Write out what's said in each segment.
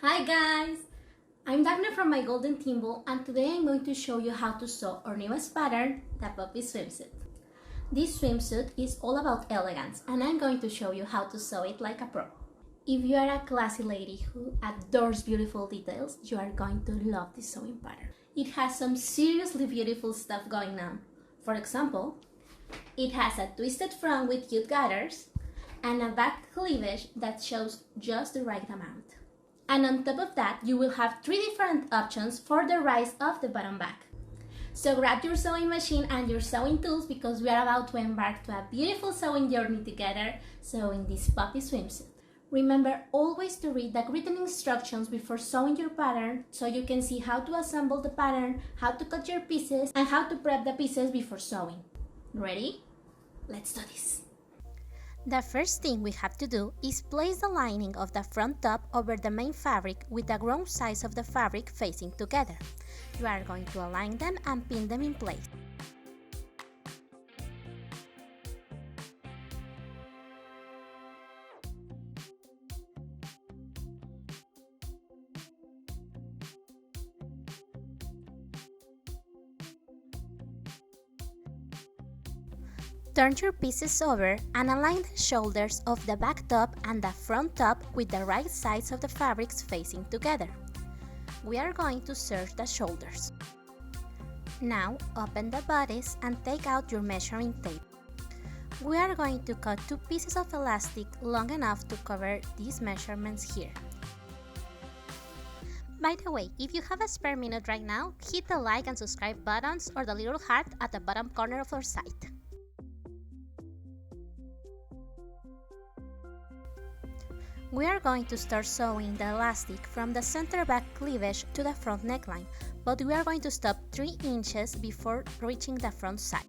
Hi guys! I'm Dagna from my Golden Thimble, and today I'm going to show you how to sew our newest pattern, the Poppy Swimsuit. This swimsuit is all about elegance, and I'm going to show you how to sew it like a pro. If you are a classy lady who adores beautiful details, you are going to love this sewing pattern. It has some seriously beautiful stuff going on. For example, it has a twisted front with cute gathers and a back cleavage that shows just the right amount. And on top of that, you will have 3 different options for the rise of the bottom back. So grab your sewing machine and your sewing tools because we are about to embark to a beautiful sewing journey together, sewing this Poppy swimsuit. Remember always to read the written instructions before sewing your pattern so you can see how to assemble the pattern, how to cut your pieces, and how to prep the pieces before sewing. Ready? Let's do this! The first thing we have to do is place the lining of the front top over the main fabric with the grown sides of the fabric facing together. You are going to align them and pin them in place. Turn your pieces over and align the shoulders of the back top and the front top with the right sides of the fabrics facing together. We are going to serge the shoulders. Now open the bodice and take out your measuring tape. We are going to cut 2 pieces of elastic long enough to cover these measurements here. By the way, if you have a spare minute right now, hit the like and subscribe buttons or the little heart at the bottom corner of our site. We are going to start sewing the elastic from the center back cleavage to the front neckline, but we are going to stop 3 inches before reaching the front side.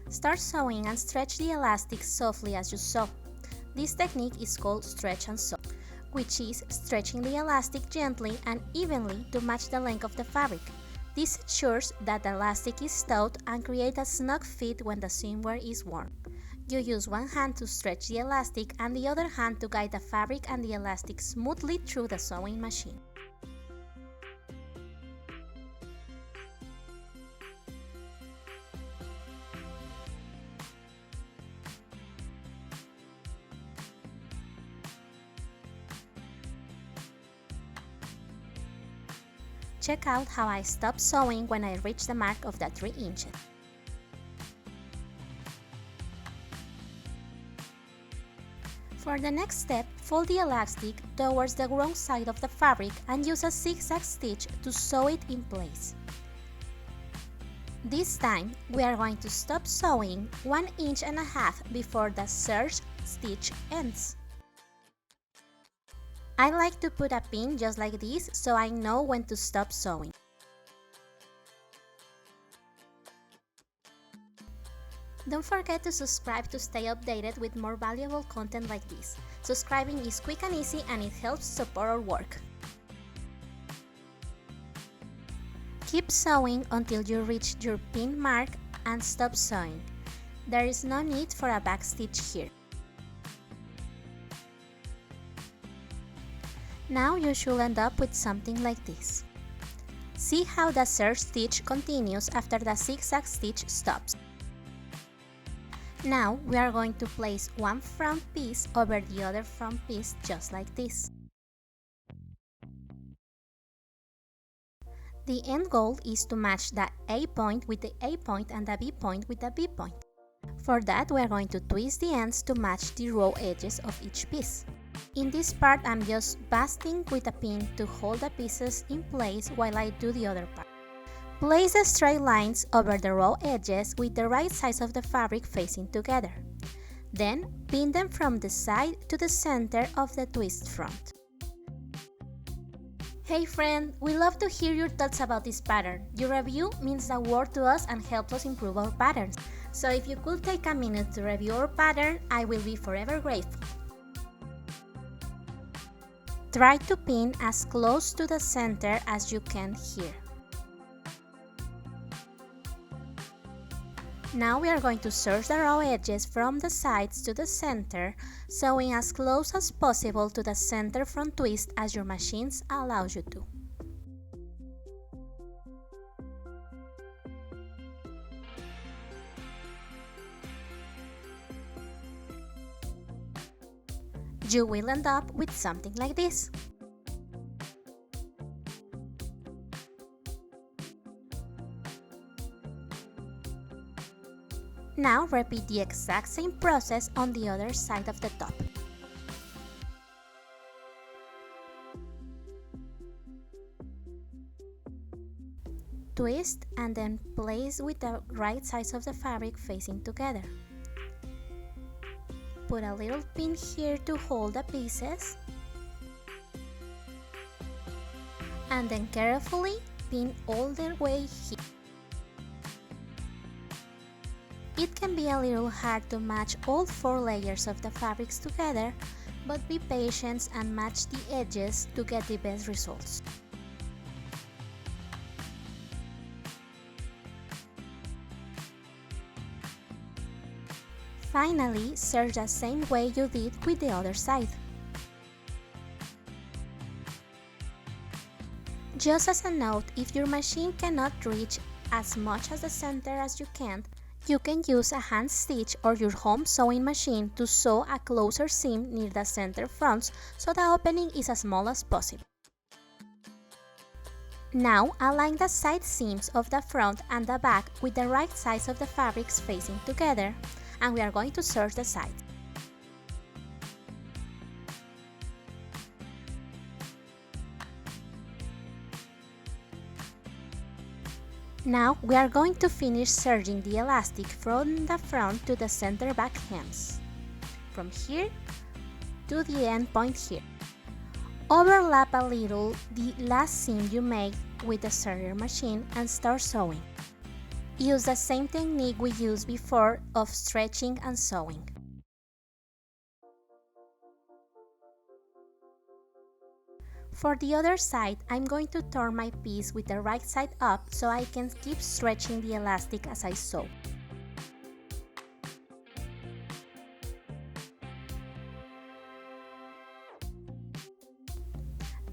Start sewing and stretch the elastic softly as you sew. This technique is called stretch and sew, which is stretching the elastic gently and evenly to match the length of the fabric. This ensures that the elastic is taut and creates a snug fit when the swimwear is worn. You use one hand to stretch the elastic and the other hand to guide the fabric and the elastic smoothly through the sewing machine. Check out how I stop sewing when I reach the mark of the 3 inches. For the next step, fold the elastic towards the wrong side of the fabric and use a zigzag stitch to sew it in place. This time, we are going to stop sewing 1.5 inches before the serge stitch ends. I like to put a pin just like this so I know when to stop sewing. Don't forget to subscribe to stay updated with more valuable content like this. Subscribing is quick and easy and it helps support our work. Keep sewing until you reach your pin mark and stop sewing. There is no need for a back stitch here. Now you should end up with something like this. See how the serge stitch continues after the zigzag stitch stops. Now we are going to place one front piece over the other front piece just like this. The end goal is to match the A point with the A point and the B point with the B point. For that, we are going to twist the ends to match the raw edges of each piece. In this part, I'm just basting with a pin to hold the pieces in place while I do the other part. Place the straight lines over the raw edges with the right sides of the fabric facing together. Then, pin them from the side to the center of the twist front. Hey friend, we love to hear your thoughts about this pattern. Your review means the world to us and helps us improve our patterns. So if you could take a minute to review our pattern, I will be forever grateful. Try to pin as close to the center as you can here. Now we are going to serge the raw edges from the sides to the center, sewing as close as possible to the center front twist as your machines allows you to. You will end up with something like this. Now repeat the exact same process on the other side of the top. Twist and then place with the right sides of the fabric facing together. Put a little pin here to hold the pieces, and then carefully pin all the way here. It can be a little hard to match all 4 layers of the fabrics together, but be patient and match the edges to get the best results. Finally, serge the same way you did with the other side. Just as a note, if your machine cannot reach as much as the center as you can use a hand stitch or your home sewing machine to sew a closer seam near the center fronts so the opening is as small as possible. Now align the side seams of the front and the back with the right sides of the fabrics facing together, and we are going to serge the sides. Now we are going to finish serging the elastic from the front to the center back hems, from here to the end point here. Overlap a little the last seam you made with the serger machine and start sewing. Use the same technique we used before of stretching and sewing. For the other side, I'm going to turn my piece with the right side up so I can keep stretching the elastic as I sew.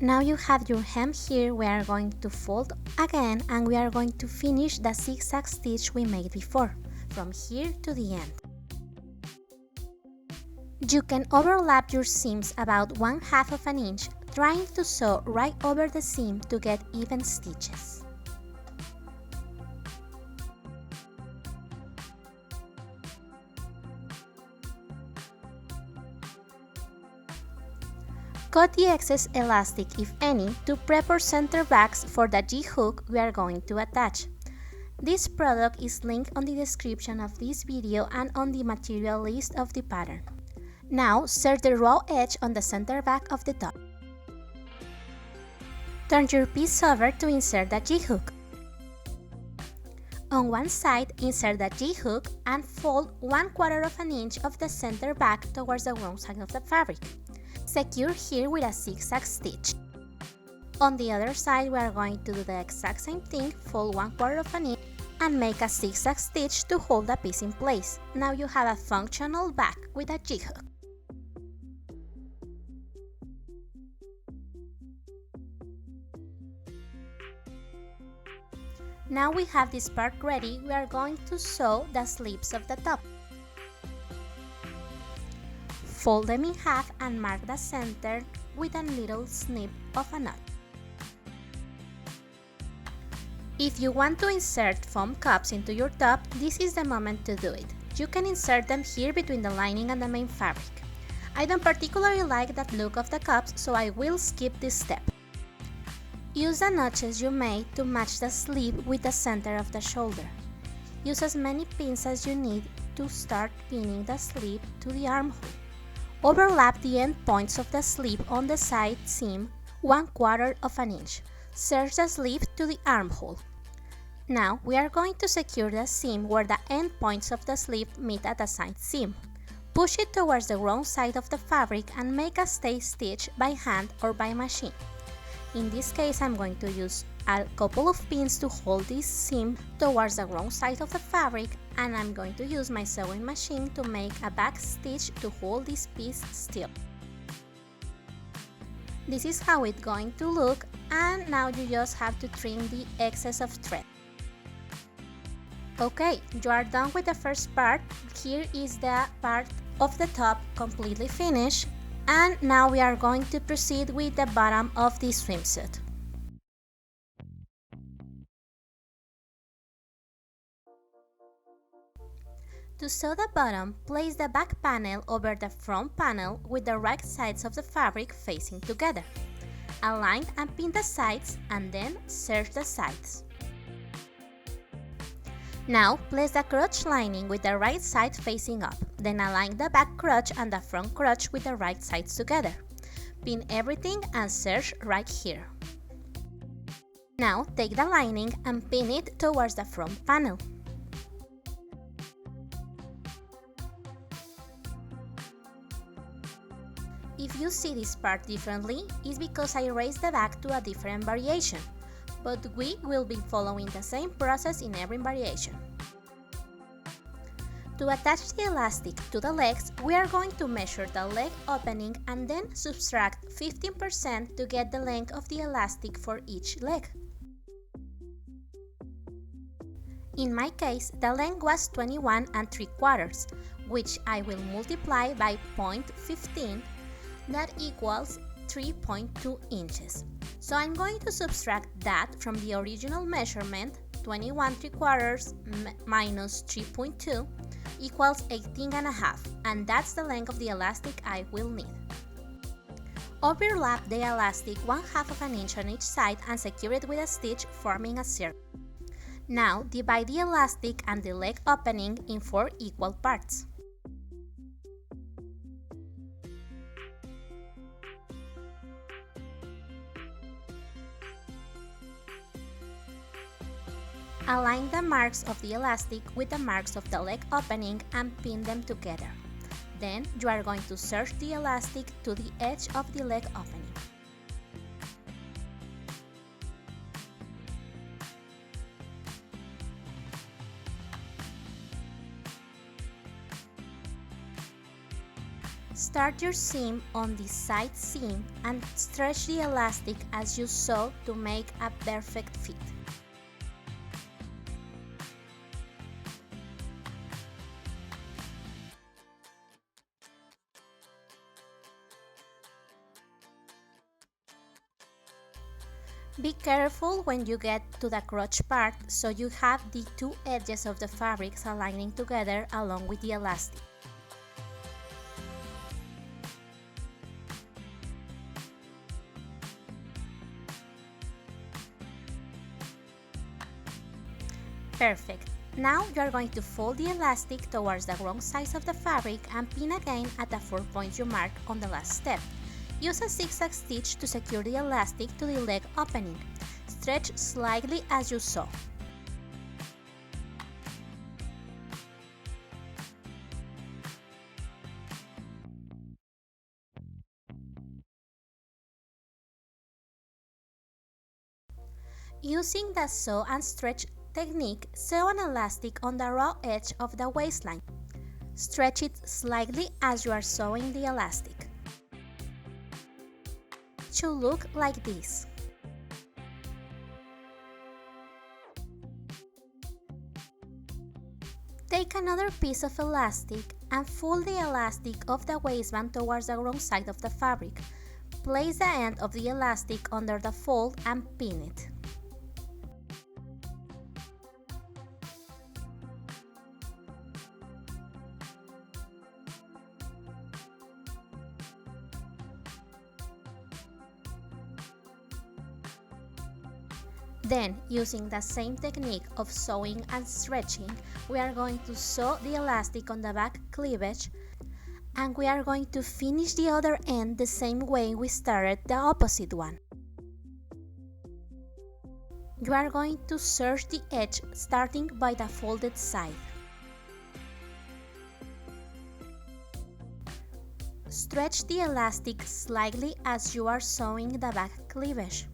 Now you have your hem here. We are going to fold again and we are going to finish the zigzag stitch we made before, from here to the end. You can overlap your seams about 1/2 of an inch, trying to sew right over the seam to get even stitches. Cut the excess elastic, if any, to prep our center backs for the G-hook we are going to attach. This product is linked on the description of this video and on the material list of the pattern. Now, serge the raw edge on the center back of the top. Turn your piece over to insert the G-hook. On one side, insert the G-hook and fold 1/4 of an inch of the center back towards the wrong side of the fabric. Secure here with a zigzag stitch. On the other side, we are going to do the exact same thing, fold 1/4 of an inch and make a zigzag stitch to hold the piece in place. Now you have a functional back with a G-hook. Now we have this part ready, we are going to sew the sleeves of the top. Fold them in half and mark the center with a little snip of a knot. If you want to insert foam cups into your top, this is the moment to do it. You can insert them here between the lining and the main fabric. I don't particularly like that look of the cups, so I will skip this step. Use the notches you made to match the sleeve with the center of the shoulder. Use as many pins as you need to start pinning the sleeve to the armhole. Overlap the end points of the sleeve on the side seam 1/4 of an inch. Serge the sleeve to the armhole. Now we are going to secure the seam where the end points of the sleeve meet at the side seam. Push it towards the wrong side of the fabric and make a stay stitch by hand or by machine. In this case, I'm going to use a couple of pins to hold this seam towards the wrong side of the fabric and I'm going to use my sewing machine to make a back stitch to hold this piece still. This is how it's going to look, and now you just have to trim the excess of thread. Okay, you are done with the first part. Here is the part of the top completely finished, and now we are going to proceed with the bottom of this swimsuit. To sew the bottom, place the back panel over the front panel with the right sides of the fabric facing together. Align and pin the sides and then serge the sides. Now, place the crotch lining with the right side facing up. Then align the back crotch and the front crotch with the right sides together. Pin everything and serge right here. Now, take the lining and pin it towards the front panel. If you see this part differently, it's because I raised the back to a different variation, but we will be following the same process in every variation. To attach the elastic to the legs, we are going to measure the leg opening and then subtract 15% to get the length of the elastic for each leg. In my case, the length was 21 3/4, which I will multiply by 0.15. That equals 3.2 inches. So I'm going to subtract that from the original measurement. 21 3/4 minus 3.2 equals 18.5, and that's the length of the elastic I will need. Overlap the elastic 1/2 of an inch on each side and secure it with a stitch, forming a circle. Now divide the elastic and the leg opening in 4 equal parts. Align the marks of the elastic with the marks of the leg opening and pin them together. Then you are going to serge the elastic to the edge of the leg opening. Start your seam on the side seam and stretch the elastic as you sew to make a perfect fit. Be careful when you get to the crotch part, so you have the two edges of the fabrics aligning together along with the elastic. Perfect. Now you are going to fold the elastic towards the wrong side of the fabric and pin again at the 4 points you marked on the last step. Use a zigzag stitch to secure the elastic to the leg opening. Stretch slightly as you sew. Using the sew and stretch technique, sew an elastic on the raw edge of the waistline. Stretch it slightly as you are sewing the elastic. It should look like this. Take another piece of elastic and fold the elastic of the waistband towards the wrong side of the fabric. Place the end of the elastic under the fold and pin it. Then, using the same technique of sewing and stretching, we are going to sew the elastic on the back cleavage, and we are going to finish the other end the same way we started the opposite one. You are going to serge the edge starting by the folded side. Stretch the elastic slightly as you are sewing the back cleavage.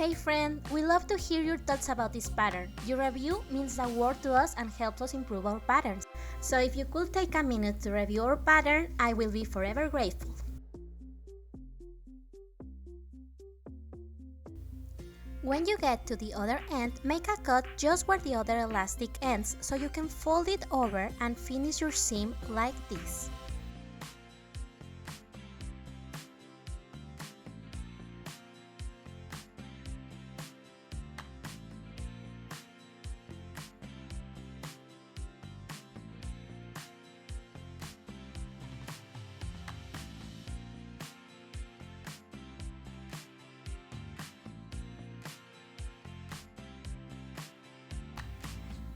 Hey friend, we love to hear your thoughts about this pattern. Your review means the world to us and helps us improve our patterns. So if you could take a minute to review our pattern, I will be forever grateful. When you get to the other end, make a cut just where the other elastic ends so you can fold it over and finish your seam like this.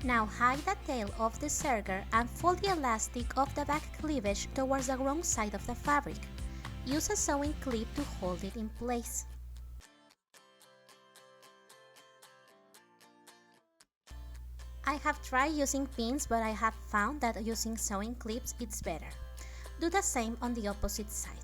Now hide the tail of the serger and fold the elastic of the back cleavage towards the wrong side of the fabric. Use a sewing clip to hold it in place. I have tried using pins, but I have found that using sewing clips is better. Do the same on the opposite side.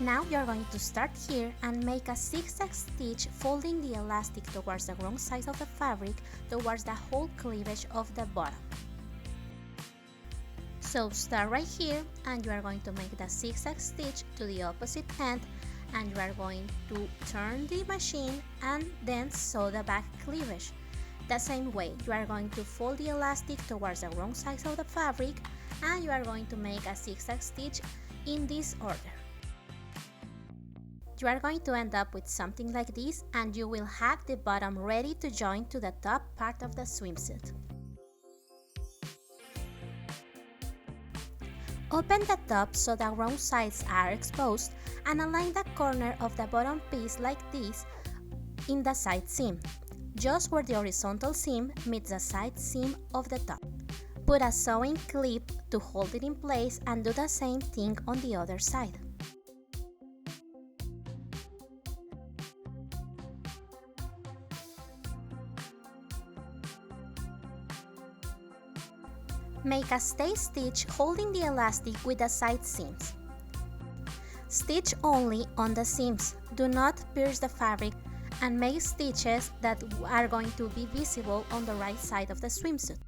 Now you're going to start here and make a zigzag stitch folding the elastic towards the wrong side of the fabric towards the whole cleavage of the bottom. So start right here and you are going to make the zigzag stitch to the opposite end and you are going to turn the machine and then sew the back cleavage. The same way, you are going to fold the elastic towards the wrong side of the fabric and you are going to make a zigzag stitch in this order. You are going to end up with something like this and you will have the bottom ready to join to the top part of the swimsuit. Open the top so the wrong sides are exposed and align the corner of the bottom piece like this in the side seam, just where the horizontal seam meets the side seam of the top. Put a sewing clip to hold it in place and do the same thing on the other side. Make a stay stitch holding the elastic with the side seams. Stitch only on the seams, do not pierce the fabric, and make stitches that are going to be visible on the right side of the swimsuit.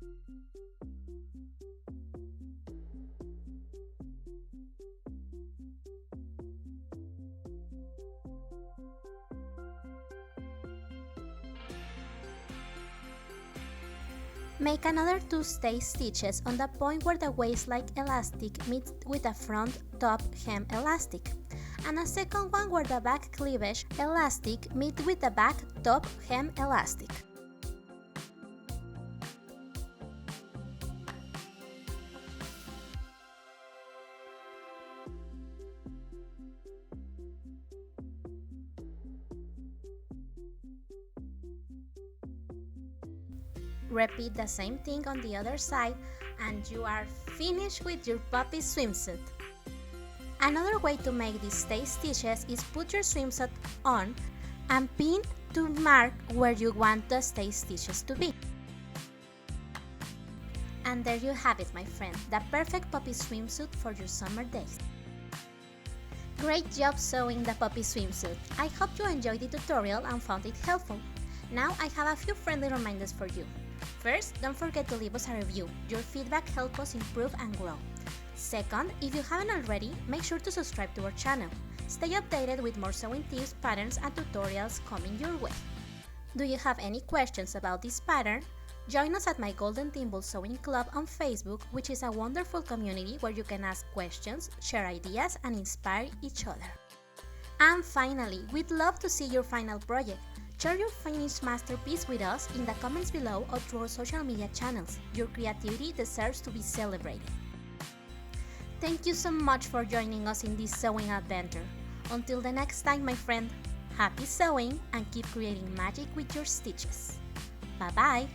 Make another 2 stay stitches on the point where the waist-like elastic meets with the front top hem elastic, and a second one where the back cleavage elastic meets with the back top hem elastic. Repeat the same thing on the other side and you are finished with your Poppy swimsuit. Another way to make these stay stitches is put your swimsuit on and pin to mark where you want the stay stitches to be. And there you have it, my friend, the perfect Poppy swimsuit for your summer days. Great job sewing the Poppy swimsuit. I hope you enjoyed the tutorial and found it helpful. Now I have a few friendly reminders for you. First, don't forget to leave us a review. Your feedback helps us improve and grow. Second, if you haven't already, make sure to subscribe to our channel. Stay updated with more sewing tips, patterns, and tutorials coming your way. Do you have any questions about this pattern? Join us at my Golden Thimble Sewing Club on Facebook, which is a wonderful community where you can ask questions, share ideas, and inspire each other. And finally, we'd love to see your final project. Share your finished masterpiece with us in the comments below or through our social media channels. Your creativity deserves to be celebrated. Thank you so much for joining us in this sewing adventure. Until the next time, my friend, happy sewing and keep creating magic with your stitches. Bye-bye!